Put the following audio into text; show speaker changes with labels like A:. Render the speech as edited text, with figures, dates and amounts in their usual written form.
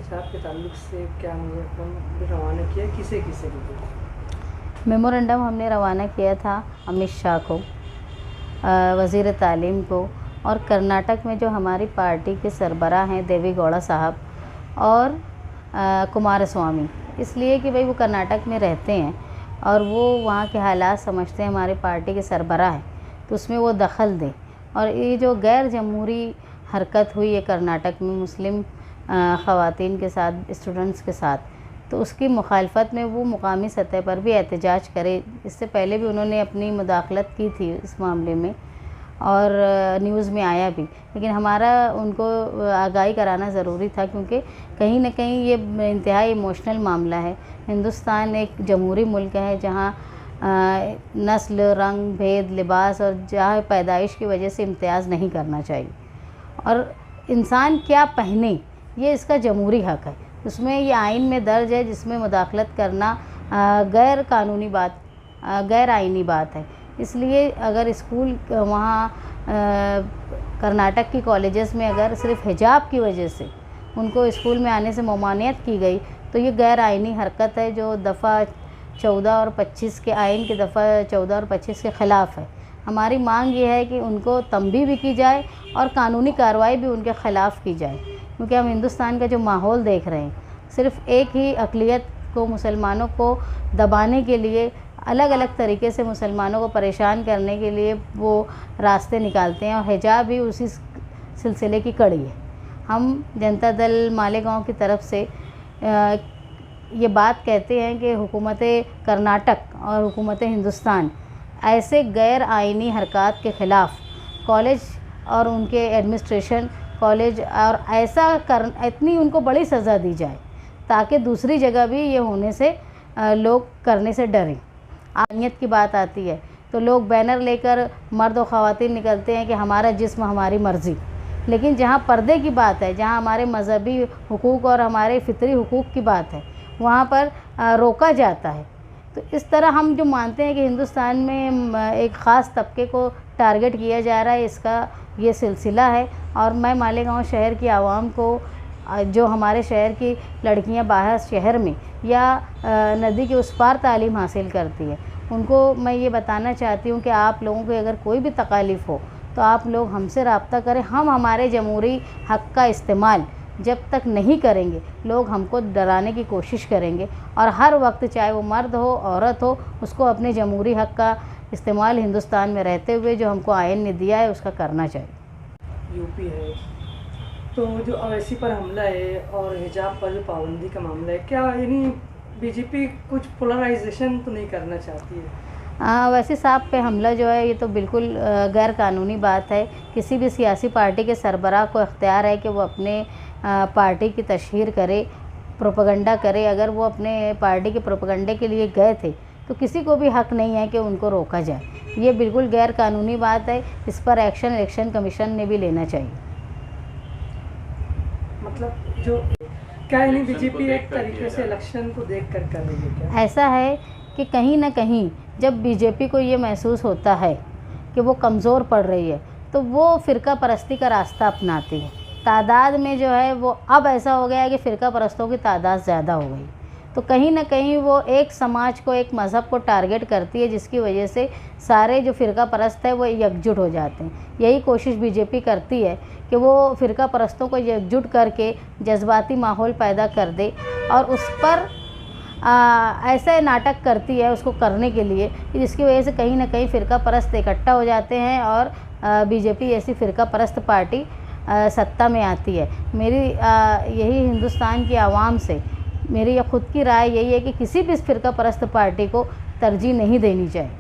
A: हिजाब के ताल्लुक से क्या मेमोरेंडम रवाना किया, किसे किसे किया?
B: मेमोरेंडम हमने रवाना किया था अमित शाह को, वज़ीर तालीम को, और कर्नाटक में जो हमारी पार्टी के सरबराह हैं देवी गौड़ा साहब और कुमारस्वामी, इसलिए कि भाई वो कर्नाटक में रहते हैं और वो वहाँ के हालात समझते हैं, हमारी पार्टी के सरबराह हैं, तो उसमें वो दखल दें। और ये जो गैर जमहूरी हरकत हुई है कर्नाटक में मुस्लिम ख़वातीन के साथ, स्टूडेंट्स के साथ, तो उसकी मुखालफत में वो मुकामी सतह पर भी एहतजाज करे। इससे पहले भी उन्होंने अपनी मुदाखलत की थी इस मामले में और न्यूज़ में आया भी, लेकिन हमारा उनको आगाही कराना ज़रूरी था, क्योंकि कहीं न कहीं ये इंतहाई इमोशनल मामला है। हिंदुस्तान एक जमहूरी मुल्क है जहाँ नस्ल, रंग, भेद, लिबास और जहाँ पैदाइश की वजह से इम्तियाज़ नहीं करना चाहिए, और इंसान क्या पहने ये इसका जमहूरी हक़ है। उसमें ये आइन में दर्ज है, जिसमें मुदाखलत करना गैर कानूनी बात, गैर आइनी बात है। इसलिए अगर स्कूल वहाँ कर्नाटक की कॉलेजेस में अगर सिर्फ हिजाब की वजह से उनको स्कूल में आने से ममानियत की गई, तो ये गैर आइनी हरकत है जो दफ़ा 14 और 25 के आइन के दफ़ा 14 और 25 के ख़िलाफ़ है। हमारी मांग ये है कि उनको तंबीह भी की जाए और कानूनी कार्रवाई भी उनके ख़िलाफ़ की जाए, क्योंकि हम हिंदुस्तान का जो माहौल देख रहे हैं, सिर्फ़ एक ही अक़लियत को, मुसलमानों को दबाने के लिए, अलग अलग तरीके से मुसलमानों को परेशान करने के लिए वो रास्ते निकालते हैं, और हिजाब भी उसी सिलसिले की कड़ी है। हम जनता दल मालेगांव की तरफ से ये बात कहते हैं कि हुकूमत कर्नाटक और हुकूमत हिंदुस्तान ऐसे गैर आइनी हरकत के ख़िलाफ़ कॉलेज और उनके एडमिनिस्ट्रेशन, कॉलेज और इतनी उनको बड़ी सज़ा दी जाए ताकि दूसरी जगह भी ये होने से लोग करने से डरें। आनियत की बात आती है तो लोग बैनर लेकर मर्द और ख़वातीन निकलते हैं कि हमारा जिस्म हमारी मर्ज़ी, लेकिन जहाँ पर्दे की बात है, जहाँ हमारे मज़हबी हुकूक़ और हमारे फ़ितरी हुकूक़ की बात है, वहाँ पर रोका जाता है। तो इस तरह हम जो मानते हैं कि हिंदुस्तान में एक ख़ास तबके को टारगेट किया जा रहा है, इसका ये सिलसिला है। और मैं मालेगांव शहर की आवाम को, जो हमारे शहर की लड़कियां बाहर शहर में या नदी के उस पार तालीम हासिल करती है, उनको मैं ये बताना चाहती हूँ कि आप लोगों को अगर कोई भी तकालीफ़ हो तो आप लोग हमसे रब्ता करें। हम हमारे जमहूरी हक़ का इस्तेमाल जब तक नहीं करेंगे, लोग हमको डराने की कोशिश करेंगे, और हर वक्त चाहे वो मर्द हो, औरत हो, उसको अपने जमहूरी हक़ का इस्तेमाल हिंदुस्तान में रहते हुए जो हमको आइन ने दिया है उसका करना चाहिए।
A: यूपी है तो जो अवैसी पर हमला है और हिजाब पर जो पाबंदी का मामला है, क्या यानी बीजेपी कुछ पोलराइजेशन तो नहीं करना चाहती है?
B: अवैसी साहब पे हमला जो है ये तो बिल्कुल गैर कानूनी बात है। किसी भी सियासी पार्टी के सरबराह को इख्तियार है कि वो अपने पार्टी की तशहीर करे, प्रोपेगेंडा करे। अगर वो अपने पार्टी के प्रोपेगेंडे के लिए गए थे तो किसी को भी हक़ नहीं है कि उनको रोका जाए। ये बिल्कुल गैर कानूनी बात है, इस पर एक्शन इलेक्शन कमीशन ने भी लेना चाहिए।
A: मतलब जो क्या यानी बीजेपी एक तरीके से इलेक्शन को देख कर रही है क्या?
B: ऐसा है कि कहीं ना कहीं जब बीजेपी को ये महसूस होता है कि वो कमज़ोर पड़ रही है तो वो फ़िरका परस्ती का रास्ता अपनाती है। तादाद में जो है वो अब ऐसा हो गया है कि फ़िरका परस्तों की तादाद ज़्यादा हो गई, तो कहीं ना कहीं वो एक समाज को, एक मज़हब को टारगेट करती है, जिसकी वजह से सारे जो फ़िरका परस्त है वो एकजुट हो जाते हैं। यही कोशिश बीजेपी करती है कि वो फ़िरका परस्तों को एकजुट करके जज्बाती माहौल पैदा कर दे और उस पर ऐसे नाटक करती है उसको करने के लिए, जिसकी वजह से कहीं ना कहीं फ़िरका परस्त इकट्ठा हो जाते हैं और बीजेपी ऐसी फ़िरका परस्त पार्टी सत्ता में आती है। मेरी यही हिंदुस्तान की आवाम से मेरी ख़ुद की राय यही है कि किसी भी फ़िरका परस्त पार्टी को तरजीह नहीं देनी चाहिए।